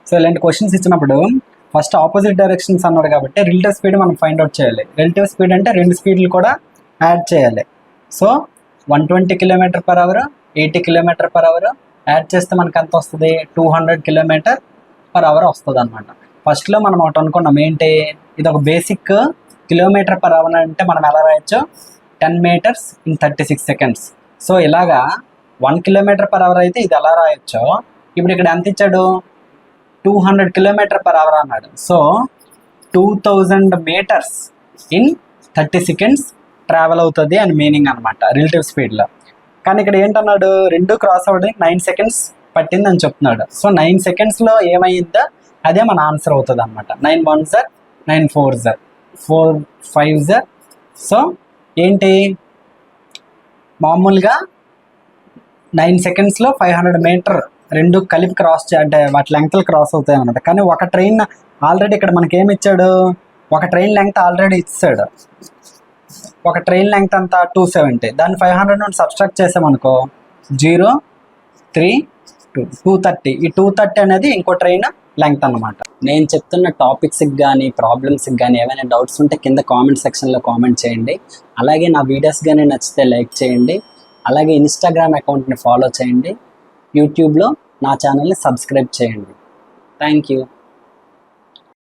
So ఇలాంటి questions ఇచ్చినప్పుడు first opposite directions అన్నాడు కాబట్టి రిలేటివ్ స్పీడ్ మనం ఫైండ్ అవుట్ చేయాలి. రిలేటివ్ స్పీడ్ అంటే రెండు స్పీడ్లు కూడా యాడ్ చేయాలి. సో 120 km/h 80 km/h యాడ్ చేస్తే మనకు ఎంత వస్తుంది? 200 km/h వస్తుంది అనమాట. ఫస్ట్లో మనం ఒకటి అనుకున్నాం ఏంటి, ఇది ఒక బేసిక్ km/h అంటే మనం ఎలా రాయొచ్చు? 10 meters in 36 seconds. సో ఇలాగా 1 km/h అయితే ఇది ఎలా రాయొచ్చో ఇప్పుడు ఇక్కడ ఎంత ఇచ్చాడు? 200 km/h అన్నాడు. So 2000 meters in 30 seconds travel అవుతుంది అని మీనింగ్ అనమాట రిలేటివ్ స్పీడ్లో. కానీ ఇక్కడ ఏంటన్నాడు? రెండు క్రాస్ అవ్వడానికి 9 seconds పట్టింది అని చెప్తున్నాడు. సో 9 secondsలో ఏమైందో అదే మన ఆన్సర్ అవుతుంది అనమాట. 9 1s 9 4s 4 5s. సో ఏంటి, మామూలుగా 9 secondsలో 500 meter రెండు కలిపి క్రాస్ అంటే వాటి లెంగ్త్లు క్రాస్ అవుతాయి అనమాట. కానీ ఒక ట్రైన్ ఆల్రెడీ ఇక్కడ మనకి ఏమి ఇచ్చాడు? ఒక ట్రైన్ లెంగ్త్ ఆల్రెడీ ఇచ్చాడు. ఒక ట్రైన్ లెంగ్త్ అంతా 270, దాన్ని 500 నుండి సబ్స్ట్రాక్ట్ చేసామనుకో 0 3 2 230. ఈ 230 అనేది ఇంకో ట్రైన్ లెంగ్త్ అనమాట. నేను చెప్తున్న టాపిక్స్కి కానీ ప్రాబ్లమ్స్కి కానీ ఏమైనా డౌట్స్ ఉంటే కింద కామెంట్ సెక్షన్లో కామెంట్ చేయండి. అలాగే నా వీడియోస్ కానీ నచ్చితే లైక్ చేయండి. అలాగే ఇన్స్టాగ్రామ్ అకౌంట్ని ఫాలో చేయండి. యూట్యూబ్లో నా ఛానల్ని సబ్స్క్రైబ్ చేయండి. Thank you.